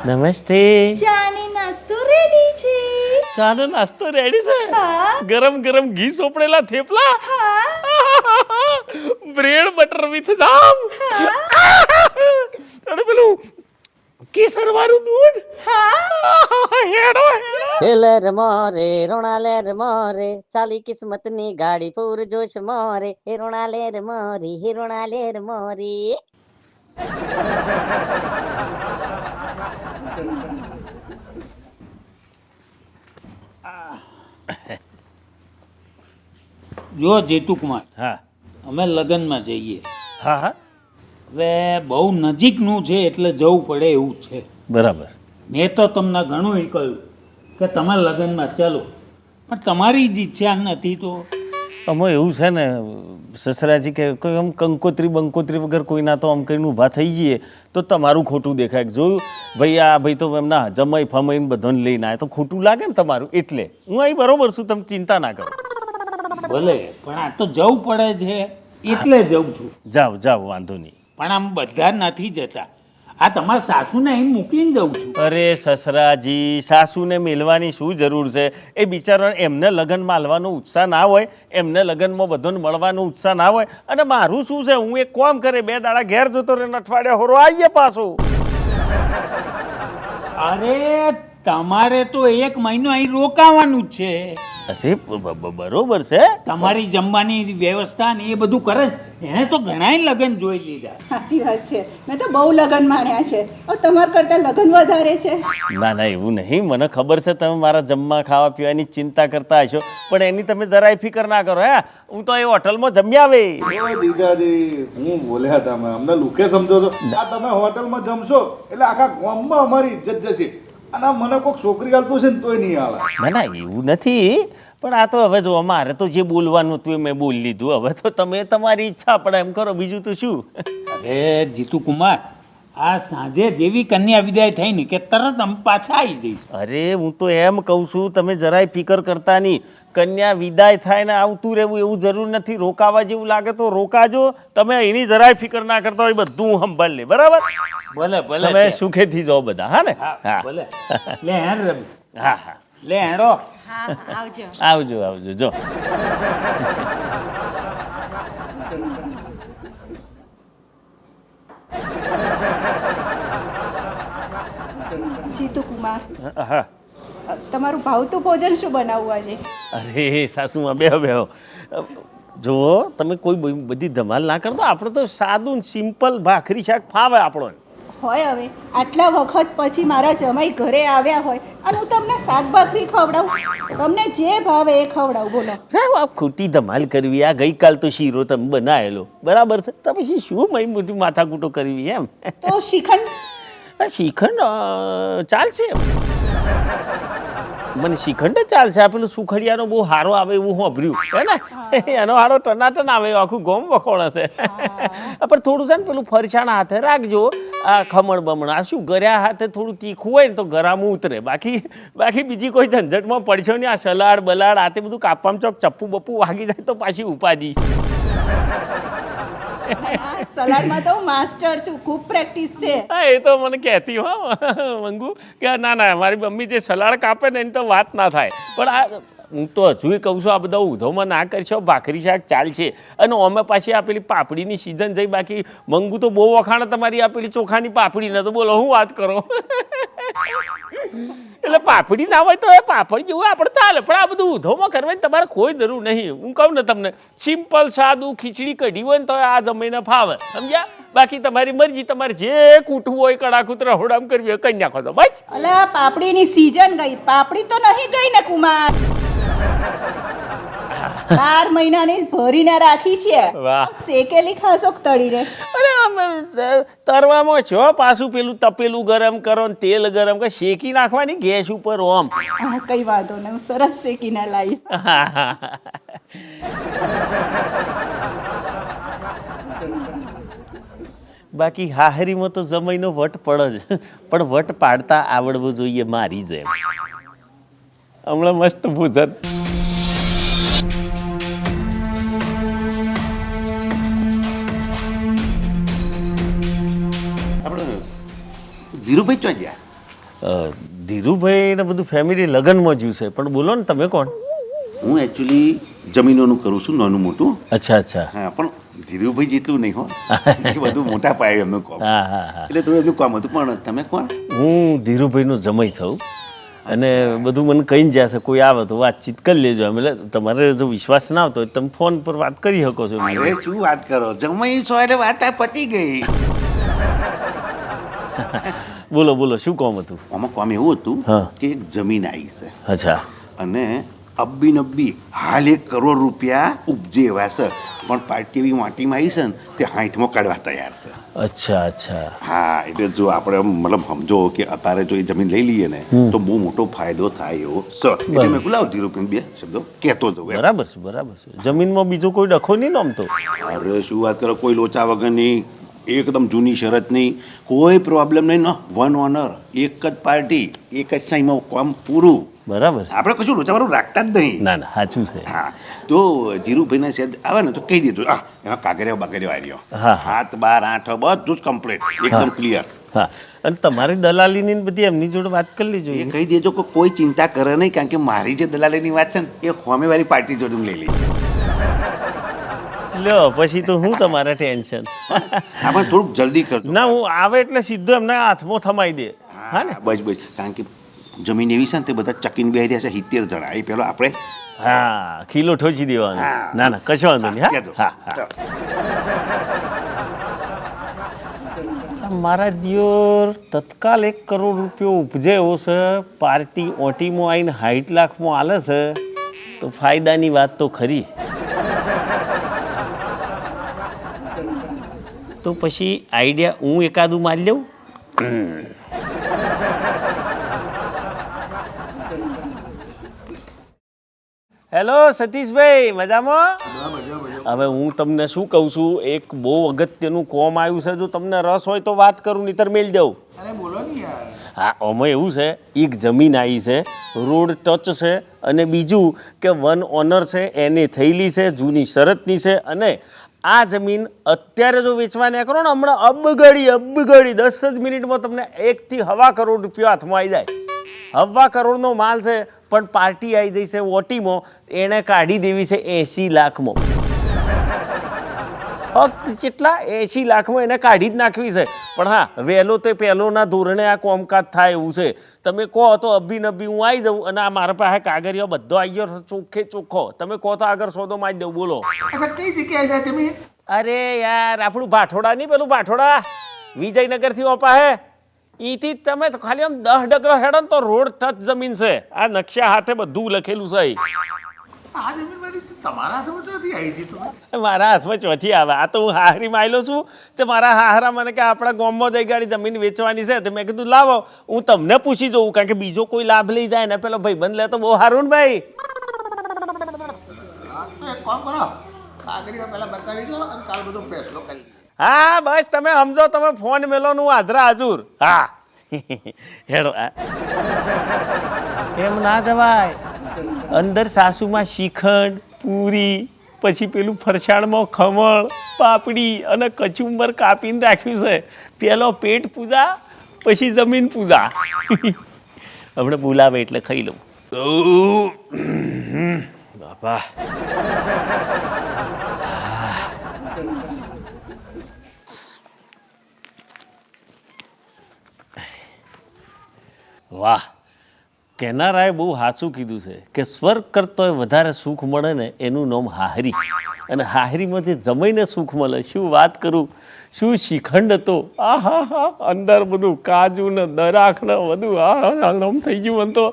નમસ્તે. ચાની નાસ્તો રેડી છે. ચાનો નાસ્તો રેડી છે. હા. ગરમ ગરમ ઘી સોપડેલા થેપલા, હા બ્રેડ બટર વિથ જામ અને પેલું કેસર વાળું દૂધ. હેડો હેડો. લેર મોરે રોણા લેર મોરે ચાલી કિસ્મત ની ગાડી પૂર જોશ મોરે હે રોણા લેર મોરી હે રોણા લેર મોરી. જો જેતુકુમાર, હા અમે લગ્નમાં જઈએ. હા હા હવે બહુ નજીકનું છે એટલે જવું પડે એવું છે. બરાબર. મેં તો તમને ઘણું કહ્યું કે તમે લગ્નમાં ચાલો, પણ તમારી જ ઈચ્છા નથી તો. આમાં એવું છે ને સસરાજી કે કોઈ આમ કંકોત્રી બંકોત્રી વગર કોઈના તો આમ કરીને ઊભા થઈ જઈએ તો તમારું ખોટું દેખાય. જોયું ભાઈ આ ભાઈ તો એમના જમાઈ ફમાઈને બધાને લઈને આવે તો ખોટું લાગે ને તમારું. એટલે હું અહીં બરોબર છું, તમે ચિંતા ના કરો. ભલે, પણ આ તો જવું પડે છે એટલે જઉં છું. જાઓ જાઓ વાંધો નહીં. પણ આમ બધા નથી જતા. આ તમારા સાસુને અહીં મૂકીને જઉં છું. અરે સસરાજી, સાસુને મેલવાની શું જરૂર છે? એ બિચારા એમને લગ્નમાં હાલવાનો ઉત્સાહ ના હોય, એમને લગ્નમાં બધાને મળવાનો ઉત્સાહ ના હોય. અને મારું શું છે, હું એક કામ કરે 2 દાડા ઘેર જતો રહે, અઠવાડિયા હોરો આવીએ પાછો. અરે તમારે તો 1 મહિનો અહીં રોકાવાનું જ છે. અરે બરોબર છે. તમારી જમવાની વ્યવસ્થા ને એ બધું કરે. એને તો ઘણાય લગ્ન જોઈ લીધા. સાચી વાત છે, મેં તો બહુ લગ્ન માણ્યા છે. તમારા કરતા લગ્ન વધારે છે. ના ના એવું નહીં, મને ખબર છે તમે મારા જમવા ખાવા પીવાની ચિંતા કરતા હશો, પણ એની તમે જરાય ફિકર ના કરો. હે હું તો એ હોટલમાં જમી આવે. જીજાજી હું બોલ્યા તમે અમને લુકે સમજો છો. આ તમે હોટલમાં જમશો એટલે આખા ગામમાં અમારી ઇજ્જત જશે. અને મને કોઈક છોકરી હાલતું છે ને તોય નહીં હાલે. ના ના એવું નથી, પણ આ તો હવે જો મારે તો જે બોલવાનું હતું એ મેં બોલી લીધું. હવે તો તમે તમારી ઈચ્છા પડે એમ કરો, બીજું તો શું. અરે જીતુ કુમાર, આ સાંજે જેવી કન્યા વિદાય થઈ ને કે તરત અમે પાછા આવી જઈશું. અરે હું તો એમ કહું છું, તમે જરાય ફિકર કરતા નહીં. કન્યા વિદાય થાય ને આવતું રહેવું એવું જરૂર નથી. રોકાવા જેવું લાગે તો રોકાજો. તમે એની જરાય ફિકર ના કરતા હોય, બધું હું સંભાળ લે. બરાબર? ભલે ભલે તમે સુખેથી જાઓ બધા. હા ને? હા ભલે. લે હેડ રવિ. હા હા, લે હેડો. આવજો. આવજો આવજો. જો જીતુ કુમાર, હા. તમારું ભાવતું ભોજન શું બનાવવું આજે? અરે સાસુમાં બેહો બેહો. જુઓ, તમે કોઈ બધી ધમાલ ના કરતો. આપણે તો સાદું સિમ્પલ ભાખરી શાક ફાવે આપણો. હોય હવે આટલા વખત પછી મારા જમાઈ ઘરે આવ્યા હોય અને હું તમને શાક ભાખરી ખવડાવું, તમને જે ભાવે એ ખવડાવું. બોલો. આ ખોટી ધમાલ કરવી. આ ગઈકાલ તો શીરો તમે બનાવેલો, બરાબર છે? તો પછી શું મય મોટી માથાકૂટો કરવી એમ? તો શ્રીખંડ? શ્રીખંડ ચાલશે. મને શ્રીખંડ જ ચાલશે. આ પેલું સુખડિયાનો બહુ સારો આવે એવું સાંભળ્યું હે ને, એનો સારો ટનાટન આવે, આખું ગોમ વખોળ હશે. પણ થોડું છે ને પેલું ફરસાણ હાથે રાખજો. આ ખમણ બમણ આ શું ગળ્યા હાથે થોડું તીખું હોય ને તો ગરામું ઉતરે. બાકી બીજી કોઈ ઝંઝટમાં પડશો નહીં. આ સલાડ બલાડ આ તે બધું કાપવામાં ચોક ચપ્પુ બપ્પુ વાગી જાય તો પાછી ઉપાધી. સલાડમાં તો હું માસ્ટર છું, ખૂબ પ્રેક્ટિસ છે. હા, એ તો મને કહેતી હો મંગુ કે ના ના મારી મમ્મી જે સલાડ કાપે ને એની તો વાત ના થાય. પણ આ હું તો હજુ કહું છું, આ બધા ઉધોમાં ના કરશો. ભાખરી શાક ચાલશે. અને અમે પાછી આ પેલી પાપડીની સિઝન જઈ. બાકી મંગુ તો બહુ વખાણ તમારી આ પેલી ચોખાની પાપડીને. તો બોલો હું વાત કરો. એટલે પાપડી ના હોય તો એ પાપડ જેવું આપણે ચાલે. પણ આ બધું ઉધોમાં કરવાની તમારે કોઈ જરૂર નહીં. હું કહું ને તમને, સિમ્પલ સાદું ખીચડી કઢી હોય ને તો આ જમીને ફાવે, સમજ્યા? બાકી તમારી મરજી. તમારે જે કૂટવું હોય કડાકૂટ રહોડામ કરવી હોય કઈ નાખો તો બસ. અલા પાપડીની સીઝન ગઈ, પાપડી તો નહીં ગઈ ને કુમાર. 4 મહિનાની ભરીને રાખી છે. વાહ. શેકેલી ખાશો કે તળીને? અરે આમ તરવામાં છો પાછું પેલું તપેલું ગરમ કરો ને તેલ ગરમ કે શેકી નાખવાની ગેસ ઉપર ઓમ. હા, કઈ વાંધો નહીં, હું સરસ શેકીને લાવીશ. બાકી હાહરીમાં તો જમાઈનો વટ પડે જ, પણ વટ પાડતા આવડવું જોઈએ મારી જેમ. હમણાં મસ્ત ભૂજત. આપણે ધીરુભાઈ ચો ગયા? ધીરુભાઈ ને બધું ફેમિલી લગ્નમાં જ્યું છે. પણ બોલો ને તમે કોણ? હું એકચ્યુઅલી જમીનોનું કરું છું, નાનું મોટું. અચ્છા અચ્છા. હા, પણ ધીરુભાઈ જેટલું નહીં હો. એ બધું મોટા પાયે એમનું કામ. હા હા હા. એટલે થોડું એમનું કામ હતું. પણ તમે કોણ? હું ધીરુભાઈનો જમાઈ થઉં. અને બધું મને કહીને જ્યાં છે કોઈ આવે તો વાતચીત કરી લેજો. એટલે તમારે જો વિશ્વાસ ના આવતો હોય તમે ફોન પર વાત કરી શકો છો. અરે શું વાત કરો, જમાઈ છો એટલે વાત આ પતી ગઈ. બોલો બોલો, શું કામ હતું? આમાં કામ એવું હતું હા. કે એક જમીન આવી છે અચ્છા. અને અબ્બી નબ્બી હાલ 1 કરોડ રૂપિયા ઉપજે એવા છે. પણ પાર્ટી એવી માટીમાં આવી છે ને તે 60માં કાઢવા તૈયાર છે. અચ્છા અચ્છા. હા, એટલે જો આપણે મતલબ સમજો કે અત્યારે જો એ જમીન લઈ લઈએ ને તો બહુ મોટો ફાયદો થાય એવો છે. એટલે મેં બોલાવ ધીરુભાઈ 2 શબ્દો કહેતો હતો. બરાબર છે બરાબર છે. જમીનમાં બીજો કોઈ ડખો નહીં ને આમ તો? અરે શું વાત કરો, કોઈ લોચા વગરની એકદમ જૂની શરતની, કોઈ પ્રોબ્લેમ નહીં. વન ઓનર, એક જ પાર્ટી, એક જ સાઈમાં કામ પૂરું. બરાબર છે. આપણે કશું લોચાવાળું રાખતા જ નહીં. ના ના સાચું છે. હા, તો ધીરુભાઈને સેદ આવે ને તો કહી દીધું. એમાં કાગરિયા બાગરિયા આવી હા. રહ્યો, 7 12 8 બધું જ કમ્પ્લીટ, એકદમ ક્લિયર. હા, અને તમારી દલાલીની ને બધી એમની જોડે વાત કરી લેજો. એ કહી દેજો કે કોઈ ચિંતા કરે નહીં, કારણ કે મારી જે દલાલીની વાત છે ને એ હોમેવાળી પાર્ટી જોડે હું લઈ લઈશ. લ્યો પછી તો હું તમારે ટેન્શન. આપણે થોડુંક જલ્દી કરજો. ના, હું આવે એટલે સીધો એમના હાથમાં થમાઈ દે. હા ને? બસ બસ, કારણ કે જમીન એવી છે ને તે બધા ચકીને બેહી રહ્યા છે 70 જણા. એ પેલો આપણે હા, ખીલો ઠોચી દેવાનો. હા. ના ના કશો વાંધો નહીં. કહેજો. હા હા. મારા દિયોર તત્કાલ 1 કરોડ રૂપિયો ઉપજે એવો છે. પાર્ટી ઓટીમાં આવીને 60 લાખમાં આલે છે તો ફાયદાની વાત તો ખરી. તો પછી આઈડિયા હું એકાદું મારી લઉં. હેલો સતીશભાઈ, મજામાં? હવે હું તમને શું કહું છું, એક બહુ અગત્યનું કોમ આવ્યું છે. જો તમને રસ હોય તો વાત કરું, નહીતર મેલ દઉં. હા, આમાં એવું છે, એક જમીન આવી છે, રોડ ટચ છે, અને બીજું કે વન ઓનર છે એને થયેલી છે, જૂની શરતની છે, અને આ જમીન અત્યારે જો વેચવા નીકળો ને હમણાં અબગડી 10 જ મિનિટમાં તમને 1 થી 1.25 કરોડ રૂપિયા હાથમાં આવી જાય. 1.25 કરોડનો માલ છે, પણ પાર્ટી આવી જઈ છે ઓટીમાં, એણે કાઢી દેવી છે 80 લાખમાં. ફક્ત કેટલા 80 લાખમાં એને કાઢી જ નાખવી છે. પણ હા, વહેલો તે પહેલોના ધોરણે આ કોમકાજ થાય એવું છે. તમે કહો તો અભી હું આવી જાઉં, અને આ મારા પાસે કાગળિયો બધો આવી ગયો ચોખ્ખે ચોખ્ખો. તમે કહો તો આગળ સોદો મારી દઉં. બોલો. કઈ જગ્યાએ છે તમે? અરે યાર, આપણું ભાઠોડા નહીં, પેલું ભાઠોડા વિજયનગરથી ઓપા હે, અહીંથી તમે તો ખાલી આમ 10 ડગલો હેડો ને તો રોડ ટચ જમીન છે. આ નકશા હાથે બધું લખેલું છે. આ જમીન મારી તમારા હાથમાં ચોથી આવી છે તો? મારા હાથમાં ચોથી આવે. આ તો હું હાહરી માયલો છું, તે મારા હાહરા મને કે આપણા ગામમાં જઈ ગાડી જમીન વેચવાની છે. તો મેં કીધું લાવો હું તમને પૂછી જોઉં, કારણ કે બીજો કોઈ લાભ લઈ જાય ને પેલો ભાઈબંધ લે તો બહુ સારું ને ભાઈ. હા બસ તમે સમજો, તમે ફોન મેલો નું હાજરા હજુર. હા હેડો. એમ ના જવાય. અંદર સાસુમાં શ્રીખંડ, પૂરી, પછી પેલું ફરસાણમાં ખમણ, પાપડી અને કચુંબર કાપીને રાખ્યું છે. પેલો પેટ પૂજા, પછી જમીન પૂજા. હમણાં બોલાવે એટલે ખાઈ લઉં. બાપા વાહ, કેનારાએ બહુ સાચું કીધું છે કે સ્વર્ગ કરતોય વધારે સુખ મળે ને એનું નામ હાહરી. અને હાહરીમાં જે જમાઈને સુખ મળે, શું વાત કરું, શું શ્રીખંડ હતો. આહા, અંદર બધું કાજુ ને દરાખ ને બધું આમ થઈ ગયું મને તો.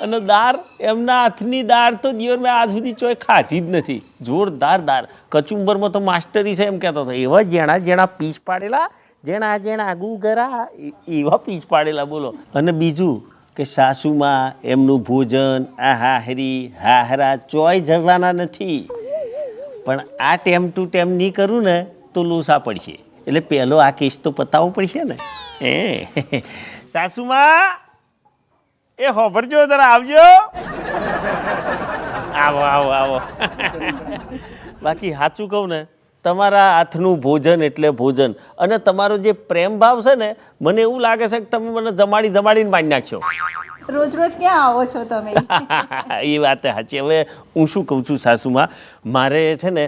અને દાળ, એમના હાથની દાળ તો જીવન મેં આજ સુધી ચોય ખાધી જ નથી. જોરદાર દાળ. કચુંબરમાં તો માસ્ટરી છે એમ કહેતો હતો. એવા જેણા પીસ પાડેલા, જેણા ગુગરા, એવા પીસ પાડેલા. બોલો. અને બીજું કે સાસુમાં એમનું ભોજન, આ હાહરી હાહરા ચોય જવાના નથી. પણ આ ટેમ ટુ ટેમ નહીં કરું ને તો લોસા પડશે. એટલે પહેલો આ કેસ તો પતાવવો પડશે ને. સાસુમાં એ હોભરજો, જરા આવજો. આવો. બાકી સાચું કહું ને, તમારા હાથનું ભોજન એટલે ભોજન. અને તમારો જે પ્રેમ ભાવ છે ને, મને એવું લાગે છે કે તમે મને જમાડીને મારી નાખશો. રોજ ક્યાં આવો છો તમે? એ વાત સાચી. હવે હું શું કહું છું સાસુમાં, મારે છે ને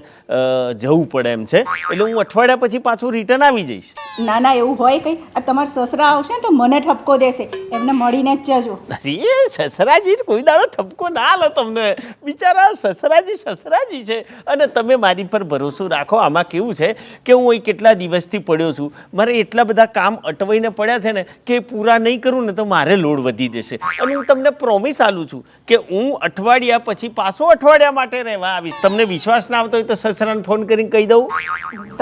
જવું પડે એમ છે, એટલે હું અઠવાડિયા પછી પાછું રિટર્ન આવી જઈશ. ના એવું હોય કંઈ. આ તમારા સસરા આવશે ને તો મને ઠપકો દેશે. એમને મળીને જ જજો. અરે સસરાજી કોઈ દાડો ઠપકો ના લો તમને. બિચારા સસરાજી છે. અને તમે મારી પર ભરોસો રાખો. આમાં કેવું છે કે હું અહીં કેટલા દિવસથી પડ્યો છું, મારે એટલા બધા કામ અટવાઈને પડ્યા છે ને કે પૂરા નહીં કરું ને તો મારે લોડ વધી જશે. અને હું તમને પ્રોમિસ આલું છું કે હું અઠવાડિયા પછી પાછો અઠવાડિયા માટે રહેવા આવીશ. તમને વિશ્વાસ ના આવતો હોય તો સસરાને ફોન કરીને કહી દઉં.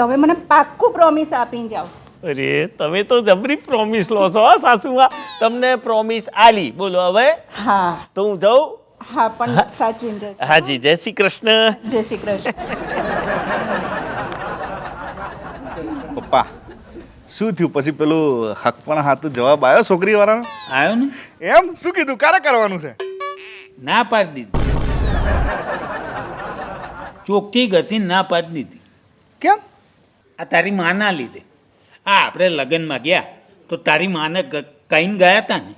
તમે મને પાક્કું પ્રોમિસ આપીને જાઓ. અરે તમે તો જબરી પ્રોમિસ લો છો સાસુમાં. તમને પ્રોમિસ આલી. બોલો હવે. હા તો હું જાઉં. હા, પણ સાચવીને જજો. હાજી, જય શ્રી કૃષ્ણ. જય શ્રી કૃષ્ણ. પપ્પા શું થયું પછી? પેલું હક પણ હાથ જવાબ આવ્યો છોકરી વાળાનો? આવ્યો ને? એમ શું કીધું? ક્યારે કરવાનું છે? ના પાડી દીધી. ચોખ્ખી ઘસી ના પાડી દીધી. કેમ? આ તારી માના લીધે. આ આપણે લગ્નમાં ગયા તો તારી માને કહીને ગયા હતા ને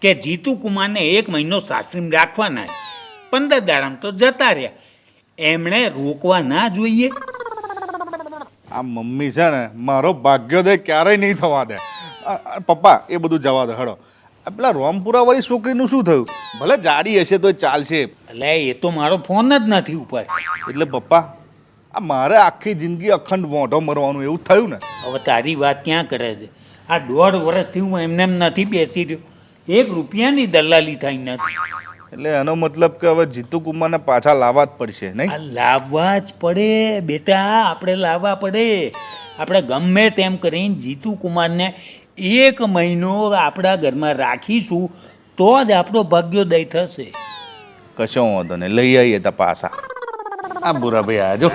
કે જીતુ કુમારને 1 મહિનો સાસરીમાં રાખવાના, 15 દાડામાં તો જતા રહ્યા. એમણે રોકવા ના જોઈએ. આ મમ્મી છે ને, મારો ભાગ્યોદય ક્યારેય નહીં થવા દે. પપ્પા એ બધું જવા દે. હડો, પેલા રોમપુરા વાળી છોકરીનું શું થયું? ભલે જાડી હશે તો ચાલશે. એટલે એ તો મારો ફોન જ નથી ઉપર. એટલે પપ્પા, આ મારે આખી જિંદગી અખંડ મોઢો મરવાનું એવું થયું ને. હવે તારી વાત ક્યાં કરે છે? આ 1.5 વર્ષથી હું એમને એમ નથી બેસી રહ્યો. 1 રૂપિયાની દલાલી થઈ નથી. એટલે એનો મતલબ કે હવે જીતુ કુમારને પાછા લાવવા જ પડશે, નહીં? આ લાવવા જ પડે બેટા, આપણે લાવવા પડે. આપણે ગમે તેમ કરીને જીતુ કુમારને 1 મહિનો આપણા ઘરમાં રાખીશું તો જ આપણો ભાગ્યોદય થશે. કશો વાંધો નહીં, લઈ આવીએ તા પાછા. આ બુરા ભાઈ આજો.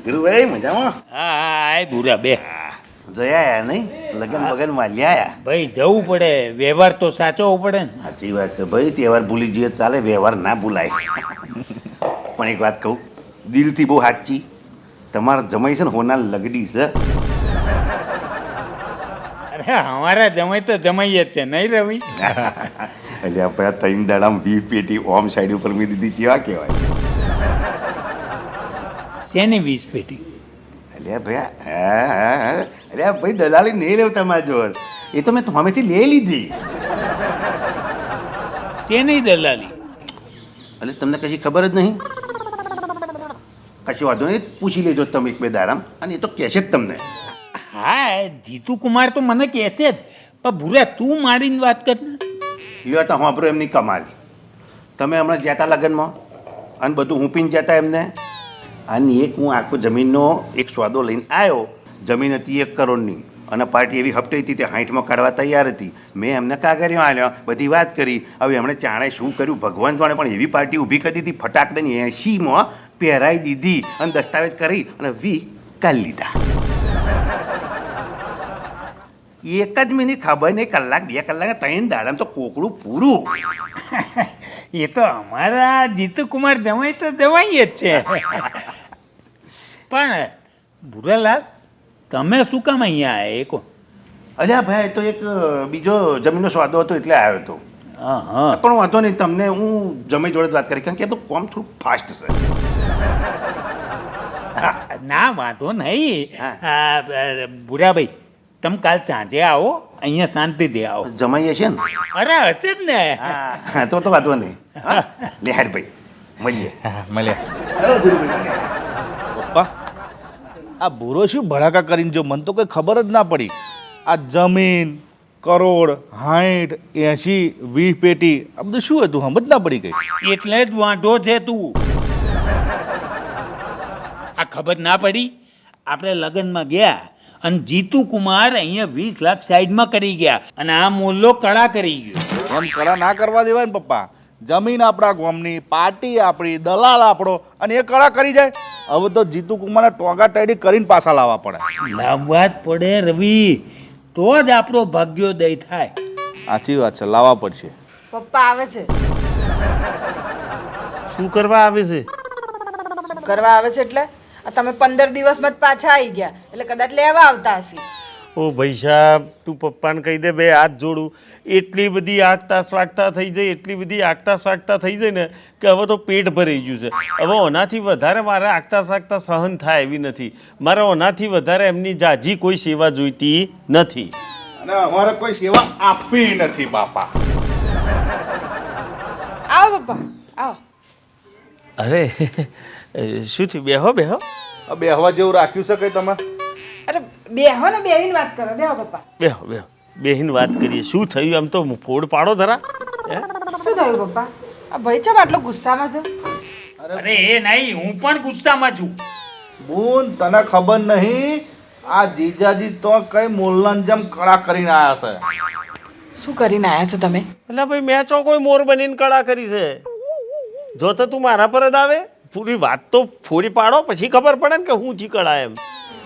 ધીરુભાઈ મજામાં? હા હા આય બુરા બે જયા આયા નહીં? લગન બગન માલ્યા આયા? ભાઈ જવું પડે, વ્યવહાર તો સાચવવો પડે ને. સાચી વાત છે ભાઈ, તહેવાર ભૂલી જઈએ તો ચાલે, વ્યવહાર ના ભૂલાય. પણ એક વાત કહું, દિલથી બહુ સાચી, તમારા જમાઈ છે ને હોના લગડી છે. અરે અમારા જમાઈ તો જમાઈ જ છે નહીં રવિ? એટલે આપણે 3 દાડામાં 20 પેટી ઓમ સાઈડ ઉપર મેં દીધી કેવા કહેવાય? શેની 20 પેટી? અલ્યા ભાઈ અલ્યા ભાઈ દલાલી નહીં લેવ તમારા જોડ, એ તો મેં હમેથી લઈ લીધી. શેની દલાલી? એટલે તમને કશી ખબર જ નહીં? કશી વાંધો નહીં, પૂછી લેજો તમે 1-2 દાડામાં, અને એ તો કહેશે જ તમને. હા જીતુ કુમાર તો મને કહેશે જ, પણ ભૂરા તું મારીને વાત કર ને. લ્યો તો વાપરો એમની કમાલ. તમે હમણાં ગયા હતા લગ્નમાં અને બધું હું પીને જતા એમને, અને એક હું આખો જમીનનો એક સોદો લઈને આવ્યો. જમીન હતી 1 કરોડની અને પાર્ટી એવી હપ્તે હતી તે 60માં કાઢવા તૈયાર હતી. મેં એમને કાગળિયો આલ્યો, બધી વાત કરી. હવે એમણે ચાણે શું કર્યું ભગવાન જાણે, પણ એવી પાર્ટી ઊભી કરી દીધી, ફટાક દઈને 80માં પહેરાઈ દીધી અને દસ્તાવેજ કરી અને 20 કાઢી લીધા. એક જ મિનિટ ખબર નહીં, કલાક 2 કલાક 3 દાડામાં તો કોકડું પૂરું. એ તો અમારા જીતુ કુમાર જમાઈ તો જમાઈ જ છે. પણ ભૂરાલાલ તમે શું કામ અહીંયા આવ્યા એ કહો? અલ્યા ભાઈ, તો એક બીજો જમીનનો સોદો હતો એટલે આવ્યો હતો. હા હા પણ વાંધો નહીં, તમને હું જમાઈ જોડે જ વાત કરી, કારણ કે આપણું કામ થોડું ફાસ્ટ છે. ના વાંધો નહીં. હા. ભૂરાભાઈ તમે કાલ સાંજે આવો, અહીંયા શાંતિથી આવો. જમાઈ હશે ને? અરે હશે જ ને. હા તો વાંધો નહીં. હા લે હાડ ભાઈ, મળીએ. મળ્યા. પપ્પા, આ બુરો શું ભડાકા કરીને જો, મને તો કોઈ ખબર જ ના પડી. આ જમીન, કરોડ, 60, 80, 20 પેટી, આ બધું શું હતું સમજ ના પડી ગઈ. એટલે જ વાંધો છે તું. આ ખબર ના પડી? આપણે લગ્નમાં ગયા અને જીતુ કુમાર અહીંયા 20 લાખ સાઈડમાં કરી ગયા અને આ મોલ્લો કળા કરી ગયો. એમ કડા ના કરવા દેવાય ને પપ્પા. જમીન આપણા ગામની, પાર્ટી આપણી, દલાલ આપણો, અને એ કડા કરી જાય. હવે તો જીતુ કુમારને ટોગા ટાઈડી કરીને પાછા લાવવા પડે. લાવવા જ પડે રવિ, તો જ આપણો ભાગ્યોદય થાય. સાચી વાત છે, લાવવા પડશે. પપ્પા આવે છે. શું કરવા આવે છે? શું કરવા આવે છે એટલે આ તમે 15 દિવસમાં જ પાછા આવી ગયા, એટલે કદાચ લેવા આવતા હશે. ઓ ભાઈ સાહેબ, તું પપ્પાને કહી દે, 2 હાથ જોડું. એટલી બધી આગતા સ્વાગતા થઈ જાય, એટલી બધી આગતા સ્વાગતા થઈ જાય ને કે હવે તો પેટ ભરાઈ ગયું છે. હવે ઓનાથી વધારે મારે આગતા સ્વાગતા સહન થાય એવી નથી. મારે ઓનાથી વધારે એમની જાજી કોઈ સેવા જોઈતી નથી. અને અમારે કોઈ સેવા આપવી નથી બાપા. આવો પપ્પા આવો. અરે શું થયું? બેહો બેહો. બે હવા જેવું રાખ્યું છે કઈ તમે? અરે બેહો ને, બેહીને વાત કરો. બેહો પપ્પા. બેહો બેહો, બેહીને વાત કરીએ. શું થયું? આમ તો ફોડ પાડો ધરા. શું થયું પપ્પા? આ ભાઈ ચમ આટલો ગુસ્સામાં છે? અરે એ નહીં, હું પણ ગુસ્સામાં છું. બોન, તને ખબર નહીં, આ જીજાજી તો કઈ મોલન જેમ કડા કરીને આયા છે. શું કરીને આયા છો તમે? એટલે ભાઈ મેં ચો કોઈ મોર બનીને કળા કરી છે? જો તો તું મારા પર જ આવે, પૂરી વાત તો ફોડી પાડો, પછી ખબર પડે ને કે હું જી કળા એમ.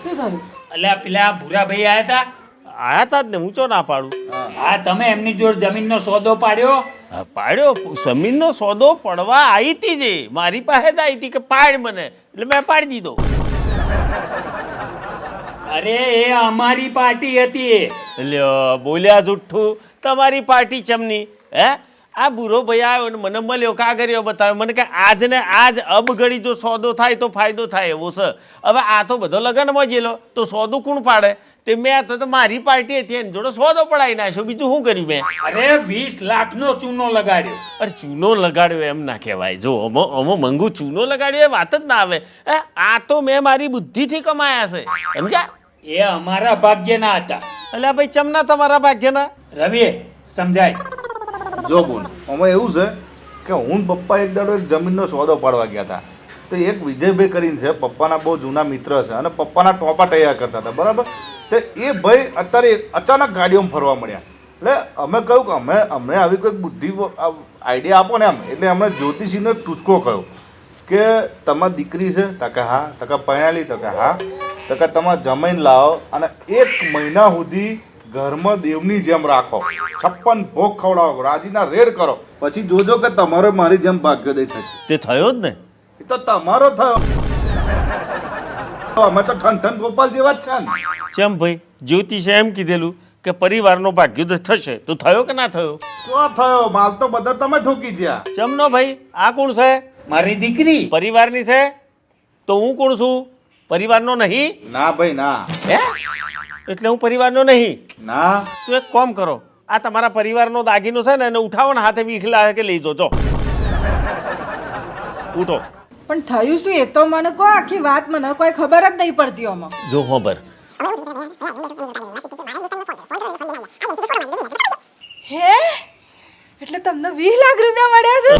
શું થયું? અલ્યા પેલા ભૂરાભાઈ આવ્યા હતા. આયા તા જ ને, હું ચો ના પાડું. હા તમે એમની જોડે જમીનનો સોદો પાડ્યો? હા પાડ્યો. જમીનનો સોદો પડવા આવી હતી જે મારી પાસે જ આવી હતી કે પાડ મને, એટલે મેં પાડી દીધો. અરે એ અમારી પાર્ટી હતી. એટલે બોલ્યા જુઠ્ઠું. તમારી પાર્ટી ચમની હે? આ બુરો ભાઈ આવ્યો ને મને મળ્યો, કાગળિયો બતાવ્યો, મને કે આજ ને આજ અબઘડી જો સોદો થાય તો ફાયદો થાય એવો છે. હવે આ તો બધો લગ્નમાં જેલો તો સોદું કોણ પાડે? તે મેં તો મારી પાર્ટી હતી એની જોડે સોદો પડાવી નાખ્યો, બીજું શું કર્યું મેં? અરે 20 લાખનો ચૂનો લગાડ્યો. અરે ચૂનો લગાડ્યો એમ ના કહેવાય. જો અમો મંગુ ચૂનો લગાડ્યો એ વાત જ ના આવે. હે, આ તો મેં મારી બુદ્ધિથી કમાયા છે, સમજ્યા? એ અમારા ભાગ્યના હતા. એટલે ભાઈ ચમના તમારા ભાગ્યના. રવિ સમજાય. જો બોન, આમાં એવું છે કે હું ને પપ્પા એક દાડો એક જમીનનો સોદો પાડવા ગયા હતા. તો એક વિજયભાઈ કરીને છે, પપ્પાના બહુ જૂના મિત્ર છે, અને પપ્પાના ટોપા તૈયાર કરતા હતા, બરાબર? તો એ ભાઈ અત્યારે અચાનક ગાડીઓમાં ફરવા મળ્યા. એટલે અમે કહ્યું કે અમને આવી કોઈક બુદ્ધિ આઈડિયા આપો ને એમ. એટલે અમને જ્યોતિષીનો એક ટૂચકો કહ્યો કે તમારી દીકરી છે તો કે હા, તો કે પરણાલી તો કે હા, તો કે તમારે જમીન લાવો અને 1 મહિના સુધી ઘરમાં દેવની જેમ રાખો, 56 ભોગ ખવડાવો, રાજીના રેડ કરો, પછી જોજો કે તમારો મારી જેમ ભાગ્યોદય થશે. તે થયો જ ને. એ તો તમારો થયો. અમે તો ઠન ગોપાલ જેવા જ છે ને. ચમ ભાઈ, જ્યોતિષે એમ કીધેલું કે પરિવારનો ભાગ્યોદય થશે, તો થયો કે ના થયો? શું થયો? માલ તો બધા તમે ઠોકી જ્યા. ચમનો ભાઈ, આ કોણ છે? મારી દીકરી પરિવારની છે? તો હું કોણ છું? પરિવારનો નહીં? ના ભાઈ ના. હે? એટલે હું પરિવારનો નહીં? ના. તો એક કામ કરો, આ તમારા પરિવારનો દાગીનો છે ને એને ઉઠાવો ને હાથે વીખલા કે લઈ જોજો. ઉઠો. પણ થયું શું એ તો મને કહો, આખી વાત મને કોઈ ખબર જ નહીં પડતી આમાં. જો ખબર હે, એટલે તમને 20 લાખ રૂપિયા મળ્યા છે?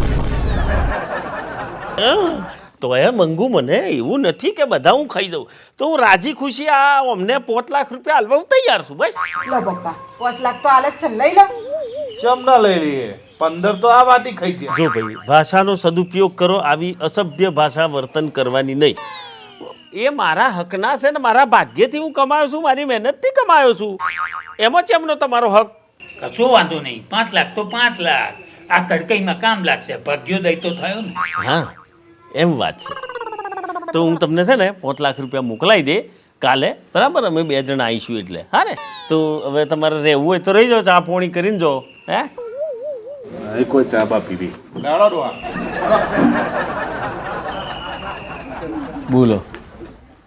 તો એ મંગુ, મને એવું નથી કે બધા હું ખાઈ જાઉં, તો હું રાજી ખુશી આ અમને 5 લાખ રૂપિયા હાલવા હું તૈયાર છું. બસ લો પપ્પા, 5 લાખ તો હાલ જ છે, લઈ લો. ચમ ના લઈ લઈએ, 15 તો આ વાટી ખાઈ છે. જો ભાઈ, ભાષાનો સદુપયોગ કરો, આવી અસભ્ય ભાષા વર્તન કરવાની નહીં. એ મારા હકના છે ને મારા ભાગ્યથી હું કમાયો છું, મારી મહેનતથી કમાયો છું. એમાં જ એમનો તમારો હક. કશો વાંધો નહીં, 5 લાખ તો 5 લાખ, આ કડકાઈમાં કામ લાગશે. ભાગ્યોદય તો થયો ને. હા, એમ વાત છે. તો હું તમને છે ને 5 લાખ રૂપિયા મોકલાઈ દે કાલે, બરાબર? અમે 2 જણા આવીશું એટલે. હા ને? તો હવે તમારે રહેવું હોય તો રહી જાઓ, ચા પોણી કરીને જો. હે, કોઈ ચા બા પીવી બોલો.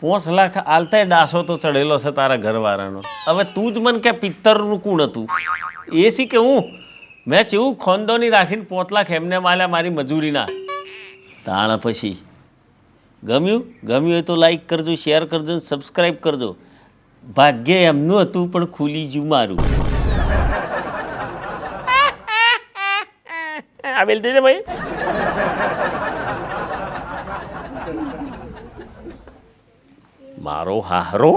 5 લાખ આલતાય ડાસો તો ચડેલો છે તારા ઘરવાળાનો. હવે તું જ મને કે પિત્તરનું કુણ હતું એ સી કે હું મેં ચેવું ખોંદોની રાખીને 5 લાખ એમને માલ્યા મારી મજૂરીના. તાણ પછી ગમ્યું હોય તો લાઈક કરજો, શેર કરજો, સબસ્ક્રાઈબ કરજો. ભાગ્ય એમનું હતું પણ ખુલી ગયું મારું. આ બેલ દેજે ભાઈ. મારો હારો